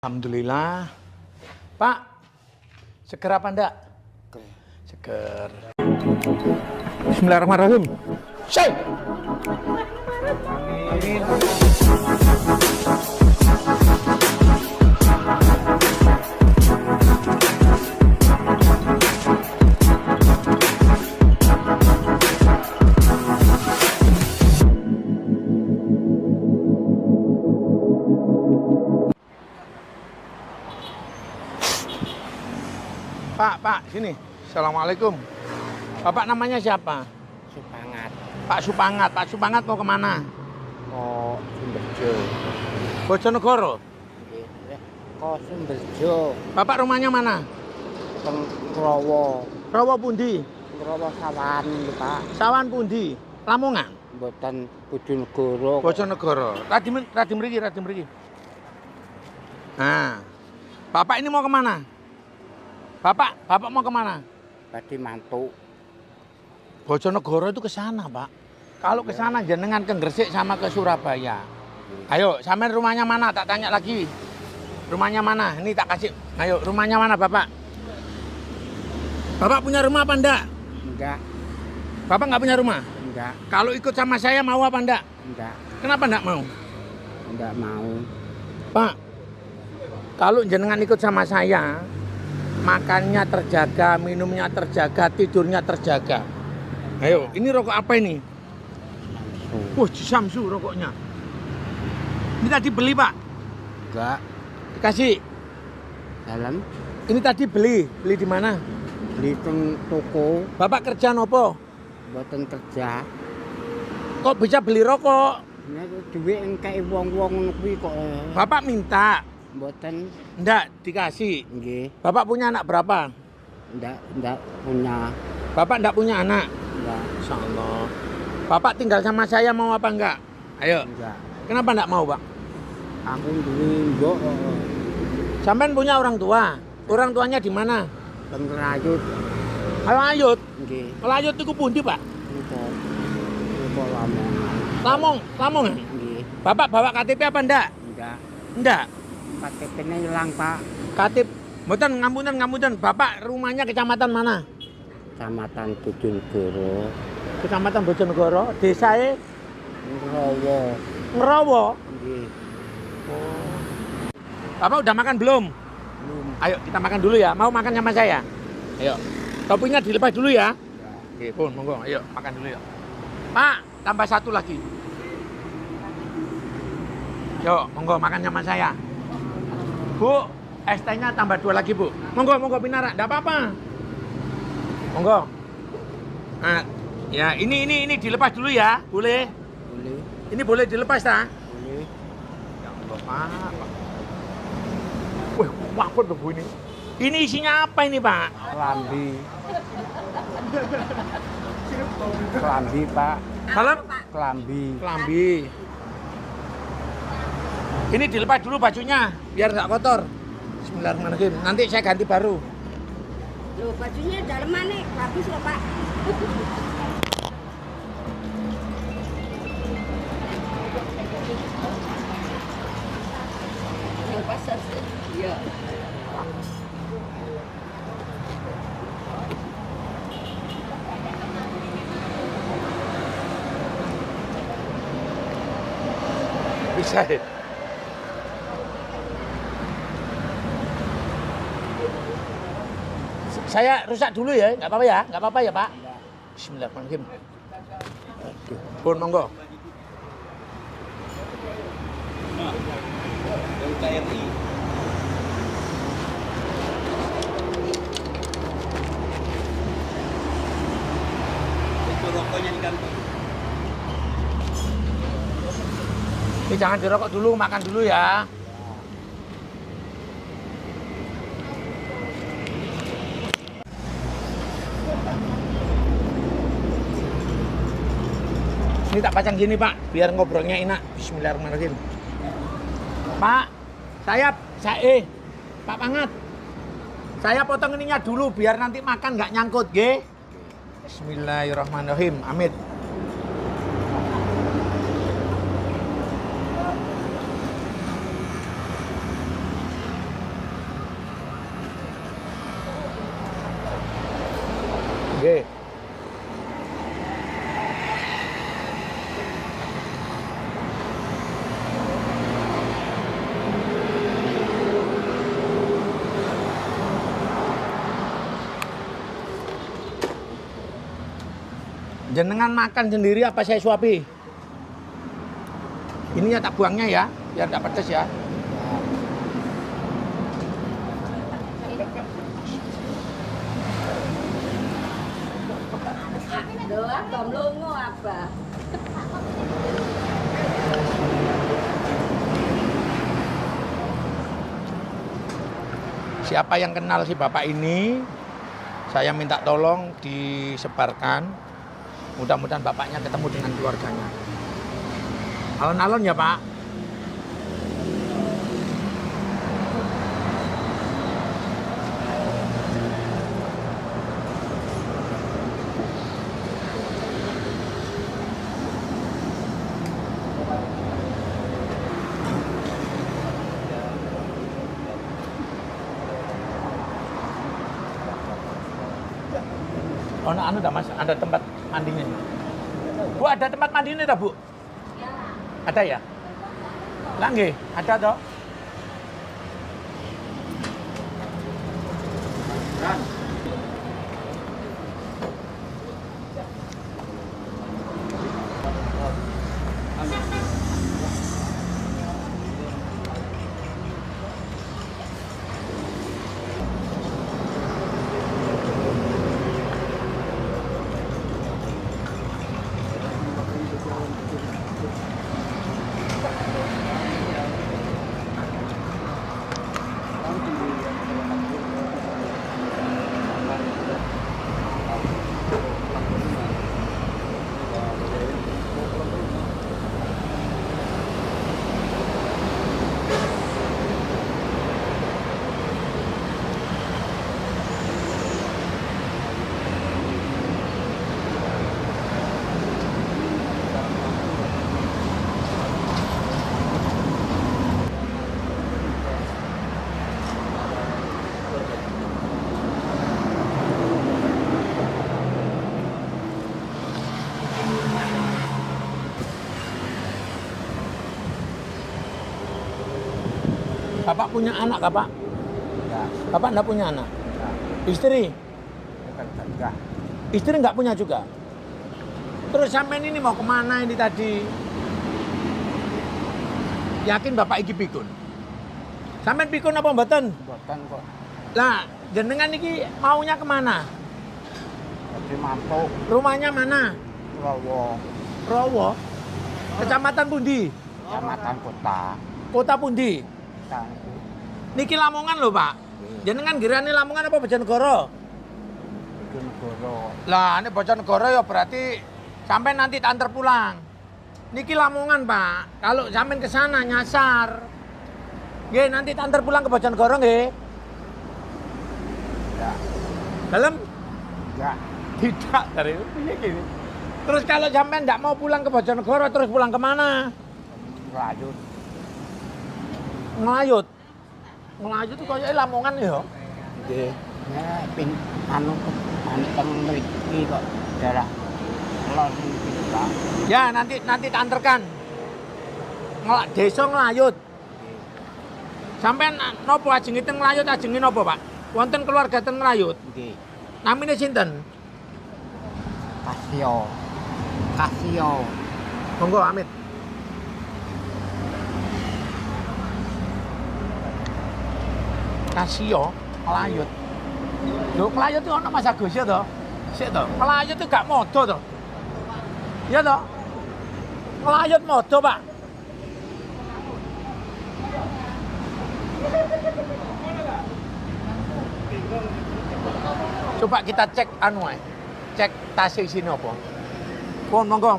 Alhamdulillah. Pak, seger apa enggak? Seger. Bismillahirrahmanirrahim. Syai. Amin. Pak, sini. Assalamualaikum. Bapak namanya siapa? Supangat. Pak Supangat mau kemana? Kok Sumberjo. Bojonegoro. Kok Sumberjo. Bapak rumahnya mana? Teng Krowo. Rawa pundi? Krowo Sawan, Pak. Sawan pundi? Lamongan. Mboten Bojonegoro. Bojonegoro. Radi mriki. Nah. Bapak ini mau kemana? Bapak mau kemana? Badhe mantuk. Bojonegoro itu ke sana, Pak. Kalau ke sana jenengan ke Gresik sama ke Surabaya. Ayo, sampean rumahnya mana? Tak tanya lagi. Rumahnya mana? Ini tak kasih. Ayo, rumahnya mana, Bapak? Bapak punya rumah apa enggak? Enggak. Bapak nggak punya rumah? Enggak. Kalau ikut sama saya mau apa enggak? Enggak. Kenapa enggak mau? Enggak mau. Pak, kalau jenengan ikut sama saya, makannya terjaga, minumnya terjaga, tidurnya terjaga. Ayo, ini rokok apa ini? Samsu rokoknya. Ini tadi beli, Pak? Enggak. Dikasih. Dalam. Ini tadi beli di mana? Beli teng toko. Bapak kerja nopo? Mboten kerja. Kok bisa beli rokok? Nek dhuwit engke wong-wong kuwi kok. Bapak minta. Mboten. Enggak dikasih. Nggih. Bapak punya anak berapa? Enggak punya. Bapak enggak punya anak? Enggak. Insyaallah. Bapak tinggal sama saya mau apa enggak? Ayo. Enggak. Kenapa enggak mau, Pak? Aku duwe mbok Sampean punya orang tua? Orang tuanya di mana? teng Rayut. Layut. Nggih. Layut itu pundi, Pak? Niku Lamongan. Lamongan. Nggih. Bapak bawa KTP apa enggak? Enggak. Enggak. KTP-nya hilang, Pak. KTP. Mboten ngapunten. Bapak rumahnya kecamatan mana? Kecamatan Bojonegoro. Kecamatan Bojonegoro. Desae Ngrowo. Ngerowo. Nggih. Bapak udah makan belum? Belum. Ayo kita makan dulu ya. Mau makan sama saya? Ayo. Topinya dilepas dulu ya. Oke, pun monggo. Ayo makan dulu ya. Pak, tambah satu lagi. Yuk, monggo makan sama saya. Bu, es tehnya tambah 2 lagi, Bu. Monggo Pinara, enggak apa-apa. Monggo. Nah, ya ini dilepas dulu ya. Boleh? Boleh. Ini boleh dilepas ta? Boleh. Ya Allah, Pak. Wih, wapun loh Bu ini. Ini isinya apa ini, Pak? Kelambi. Kelambi, Pak. Salam? Kelambi. Kelambi. Ini dilepas dulu bajunya, biar nggak kotor. Bismillahirrahmanirrahim. Nanti saya ganti baru. Loh, bajunya daleman nih, bagus loh, Pak. Yang pasar sih. Iya. Bisa ya? Saya rusak dulu ya, nggak apa-apa ya Pak. Bismillahirrahmanirrahim. Aduh, pun monggo. Ini jangan dirokok dulu, makan dulu ya. Ini tak pacang gini Pak, biar ngobrolnya enak. Bismillahirrahmanirrahim. Pak, Pak Pangat. Saya potong ininya dulu biar nanti makan nggak nyangkut, nggih. Bismillahirrahmanirrahim. Amit. Nggih. Jenengan makan sendiri apa saya suapi? Ininya tak buangnya ya, biar tak pedes ya. Doa tom lungo apa? Siapa yang kenal si bapak ini, saya minta tolong disebarkan. Mudah-mudahan bapaknya ketemu dengan keluarganya. Alon-alon ya Pak. Oh, nah, anu dah Mas, ada tempat mandinya. Bu, ada tempat mandinya dah, Bu? Ada ya? Lah nggih, ada toh. Bapak punya anak, Bapak? Ya, Bapak enggak punya anak? ya. Istri? Bukan kerja. Istri enggak punya juga? Terus sampean ini mau kemana ini tadi? Yakin Bapak iki pikun? Sampean pikun apa mboten? Buatan kok. Lah, jenengan iki maunya kemana? Jadi mampu. Rumahnya mana? Rawo. Rowo? Kecamatan pundi? Kecamatan kota. Kota pundi? Tangku. Niki Lamongan lho, Pak. Jenengan girane Lamongan apa Bojonegoro? Bojonegoro. Lah, ini Bojonegoro ya berarti sampai nanti tak antar pulang. Niki Lamongan, Pak. Kalau sampean ke sana nyasar. Nggih, nanti tak antar pulang ke Bojonegoro nggih. Ya. Dalam? Ya. Tidak dari piye gini. Terus kalau sampean enggak mau pulang ke Bojonegoro terus pulang kemana? Lanjut. Ngelayut. Ngelayut itu kayaknya Lamongan ya. Nggih. Ya, anu teng mriki kok daerah Lor iki, Pak. Ya, nanti tak anterkan. Desa Ngelayut. Sampean nopo ajenge teng Ngelayut ajenge nopo, Pak? Wonten keluarga teng Ngelayut. Nggih. Namine sinten? Kasio. Kasio. Monggo Amit. Kasio, Ngelayut. Lho, Ngelayut itu ana Mas Agus ya to? Sik to. Ngelayut itu gak modo to. Iya to? Ngelayut modo, Pak. Coba kita cek anu ae. Cek tas isine apa. Pun monggo.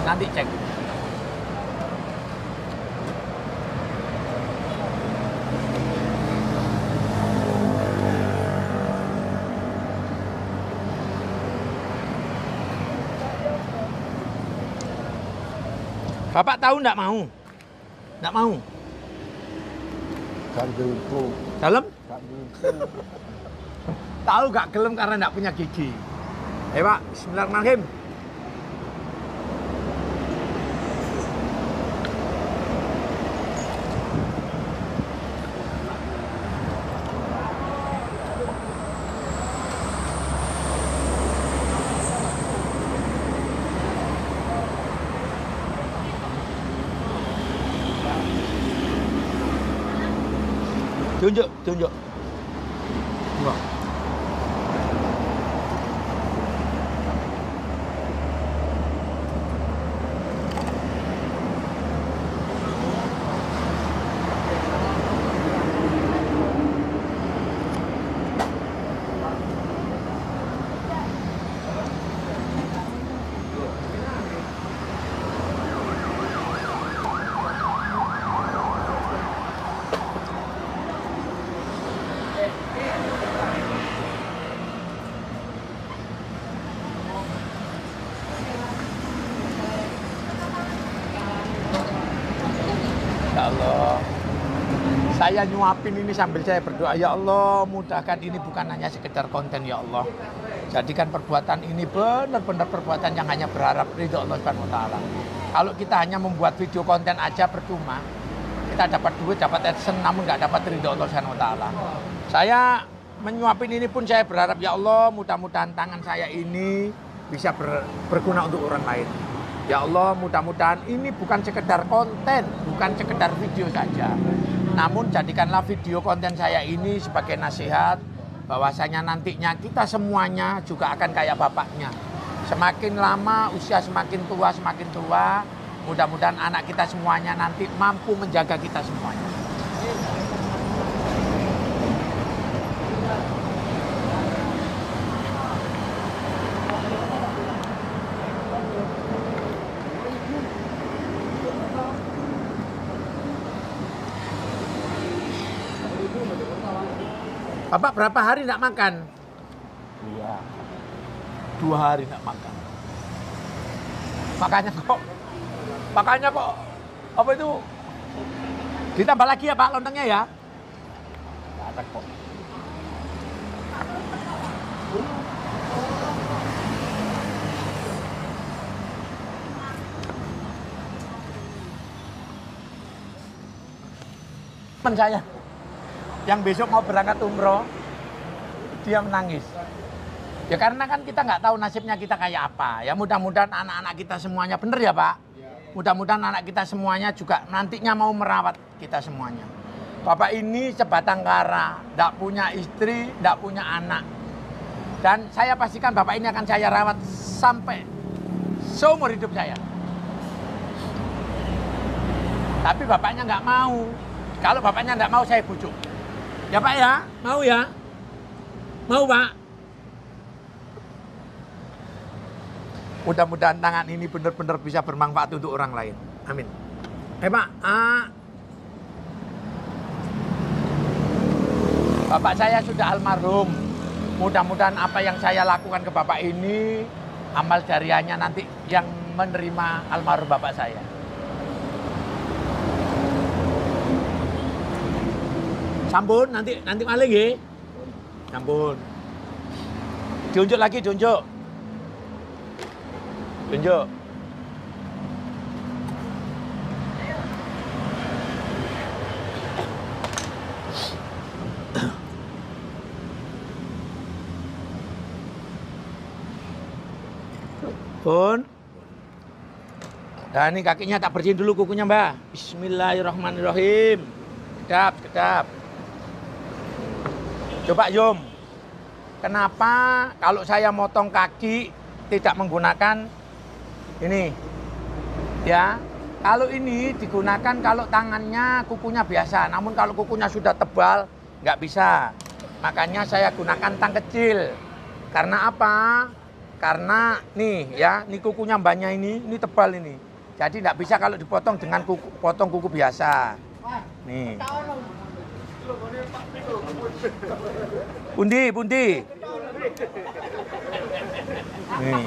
Nanti cek. Bapak tahu nggak mau? Nggak mau? Gak dulu. Dalam? Gak dulu. Tahu nggak gelem karena nggak punya gigi. Ayo Pak, bismillahirrahmanirrahim. Tunjuk, tunjuk. Enggak. Ya Allah, saya nyuapin ini sambil saya berdoa, ya Allah mudahkan ini bukan hanya sekedar konten ya Allah. Jadikan perbuatan ini benar-benar perbuatan yang hanya berharap ridho Allah Subhanahu wa taala. Kalau kita hanya membuat video konten aja percuma, kita dapat duit, dapat AdSense namun nggak dapat ridho Allah Subhanahu wa taala. Saya menyuapin ini pun saya berharap ya Allah mudah-mudahan tangan saya ini bisa berguna untuk orang lain. Ya Allah, mudah-mudahan ini bukan sekedar konten, bukan sekedar video saja. Namun jadikanlah video konten saya ini sebagai nasihat bahwasanya nantinya kita semuanya juga akan kayak bapaknya. Semakin lama usia semakin tua, mudah-mudahan anak kita semuanya nanti mampu menjaga kita semuanya. Bapak berapa hari tidak makan? Iya. 2 hari tidak makan. Makanya kok apa itu? Ditambah lagi ya Pak lontongnya ya? Gak ada kok. Teman saya yang besok mau berangkat umroh, dia menangis. Ya karena kan kita nggak tahu nasibnya kita kayak apa. Ya mudah-mudahan anak-anak kita semuanya, bener ya Pak? Mudah-mudahan anak kita semuanya juga nantinya mau merawat kita semuanya. Bapak ini sebatang kara, nggak punya istri, nggak punya anak. Dan saya pastikan Bapak ini akan saya rawat sampai seumur hidup saya. Tapi Bapaknya nggak mau. Kalau Bapaknya nggak mau, saya bujuk. Ya Pak ya, mau ya? Mau Pak? Mudah-mudahan tangan ini benar-benar bisa bermanfaat untuk orang lain. Amin. Pak, Bapak saya sudah almarhum. Mudah-mudahan apa yang saya lakukan ke Bapak ini, amal jariahnya nanti yang menerima almarhum Bapak saya. Sampun, nanti maling ya. Sampun. Diunjuk lagi, diunjuk. Diunjuk. Pun. Dan ini kakinya tak bersihin dulu kukunya Mbak. Bismillahirrahmanirrahim. Kedap, kedap. Coba Yom, kenapa kalau saya motong kaki tidak menggunakan ini? Ya, kalau ini digunakan kalau tangannya kukunya biasa, namun kalau kukunya sudah tebal nggak bisa. Makanya saya gunakan tang kecil. Karena apa? Karena nih ya, ini kukunya mbaknya ini tebal ini. Jadi nggak bisa kalau dipotong dengan potong kuku biasa. Nih. Pundi. Nih.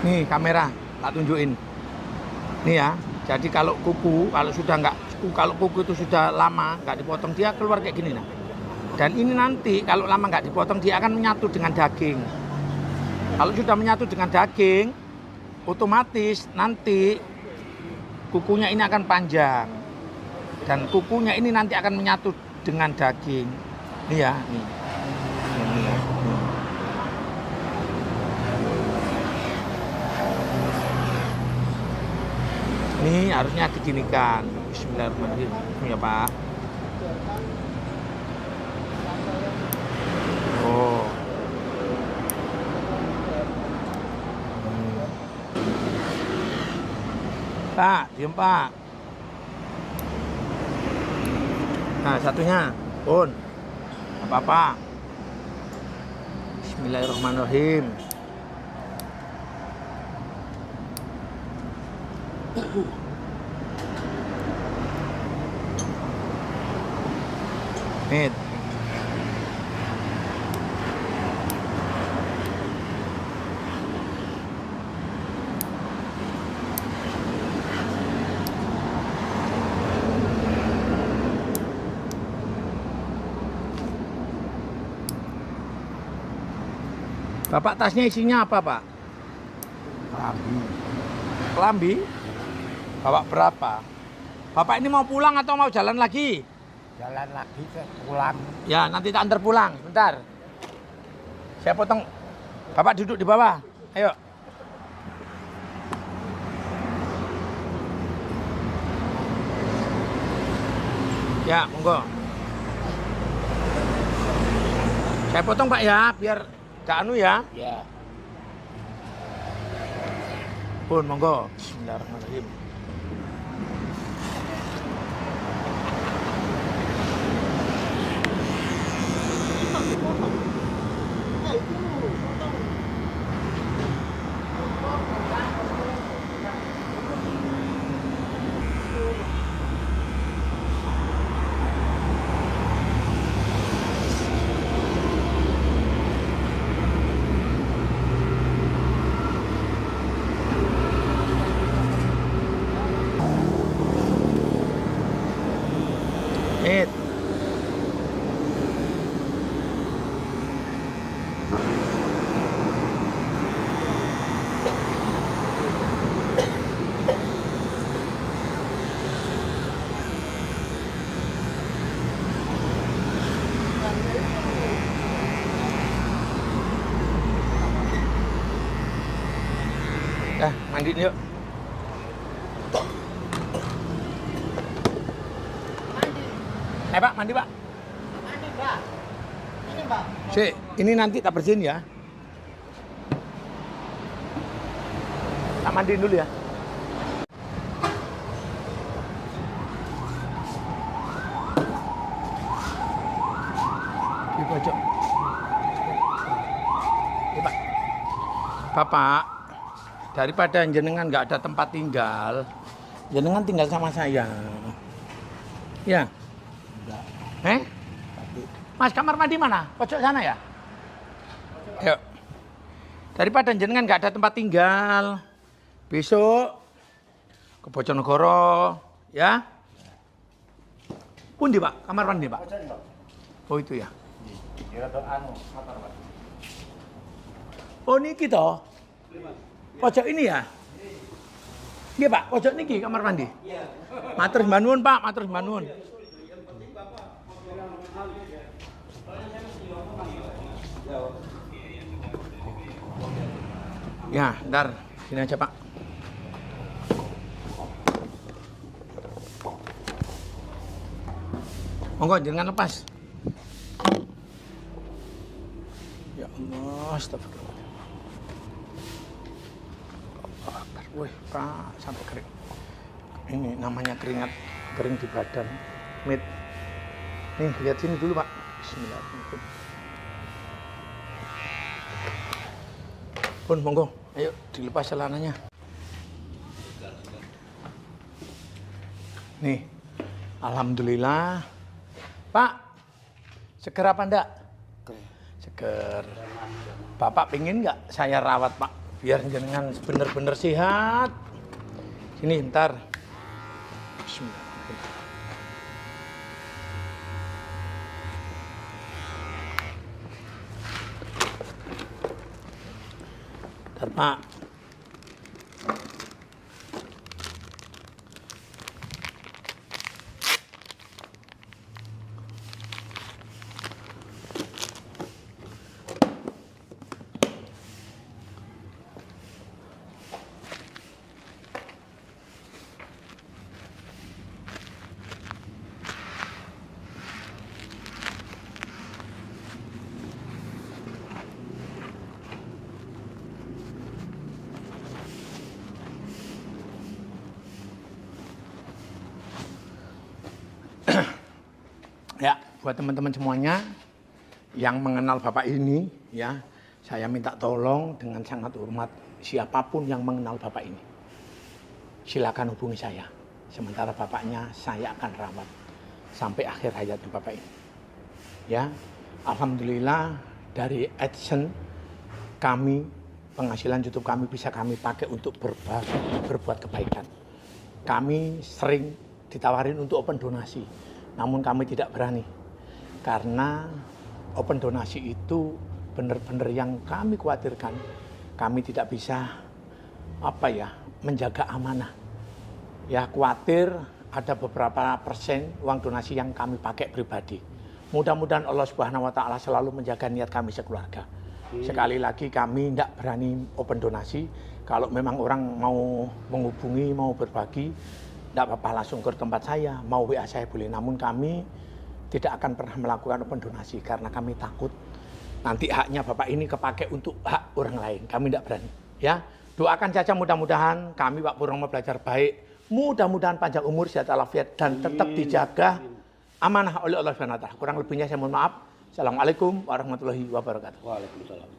Nih kamera, tak tunjukin. Nih ya. Jadi kalau kuku, kalau kuku itu sudah lama nggak dipotong, dia keluar kayak gini nah. Dan ini nanti kalau lama nggak dipotong dia akan menyatu dengan daging. Kalau sudah menyatu dengan daging, otomatis nanti kukunya ini akan panjang. Dan kukunya ini nanti akan menyatu dengan daging. Nih ya, nih. Ini ya. Ini harusnya diginikan. Bismillahirrahmanirrahim ya Pak. Oh. Pak, diam Pak. Nah satunya, pun apa-apa. Bismillahirrahmanirrahim. Nih. Bapak tasnya isinya apa Pak? Kelambi. Kelambi? Bapak berapa? Bapak ini mau pulang atau mau jalan lagi? Jalan lagi ke pulang. Ya nanti tak antar pulang, bentar. Saya potong. Bapak duduk di bawah, ayo. Ya, monggo. Saya potong Pak ya, biar gak anu ya. Ya. Pun monggo. Bismillahirrahmanirrahim. Nih. Mandiin yuk. Pak, mandi Pak. Mandi Mbak. Ini Mbak. Sik, ini nanti tak bersihin ya. Tak mandiin dulu ya. Di pojok. Ini Pak. Bapak, daripada jenengan nggak ada tempat tinggal, jenengan tinggal sama saya. Ya. Mas, kamar mandi mana? Pojok sana ya? Ayo. Daripada jenengan nggak ada tempat tinggal, besok ke Bojonegoro, ya? Pundi Pak, kamar mandi Pak? Oh itu ya. Oh niki toh? Pojok ini ya? Iya Pak, pojok niki kamar mandi. Matur mbah nuwun Pak, matur mbah nuwun. Ya, ntar sini aja Pak. Monggo jangan lepas. Ya Allah, astagfirullah. Wih, Pak, sampai kering. Ini namanya keringat kering di badan. Mit. Nih, lihat sini dulu Pak. Bismillahirrahmanirrahim. Pun monggo, ayo dilepas celananya. Nih, alhamdulillah. Pak, seger apa enggak? Seger. Bapak pingin nggak saya rawat Pak? biar jenengan bener-bener sehat. Sini bentar. Bismillah. Bentar, Pak. Ya, buat teman-teman semuanya yang mengenal Bapak ini, ya, saya minta tolong dengan sangat hormat siapapun yang mengenal Bapak ini. Silakan hubungi saya. Sementara Bapaknya saya akan rawat sampai akhir hayat Bapak ini. Ya, alhamdulillah dari AdSense kami, penghasilan YouTube kami bisa kami pakai untuk berbuat kebaikan. Kami sering ditawarin untuk open donasi. Namun kami tidak berani, karena open donasi itu benar-benar yang kami khawatirkan. Kami tidak bisa menjaga amanah. Ya, khawatir ada beberapa persen uang donasi yang kami pakai pribadi. Mudah-mudahan Allah Subhanahu wa Ta'ala selalu menjaga niat kami sekeluarga. Sekali lagi kami tidak berani open donasi. Kalau memang orang mau menghubungi, mau berbagi, tidak apa-apa, langsung ke tempat saya, mau WA saya boleh. Namun kami tidak akan pernah melakukan open donasi karena kami takut nanti haknya Bapak ini kepakai untuk hak orang lain. Kami tidak berani. Ya, doakan saja mudah-mudahan kami Pak Purnomo belajar baik. Mudah-mudahan panjang umur, sehat walafiat dan tetap dijaga amanah oleh Allah Subhanahu wa Ta'ala. Kurang lebihnya saya mohon maaf. Assalamualaikum warahmatullahi wabarakatuh. Waalaikumsalam.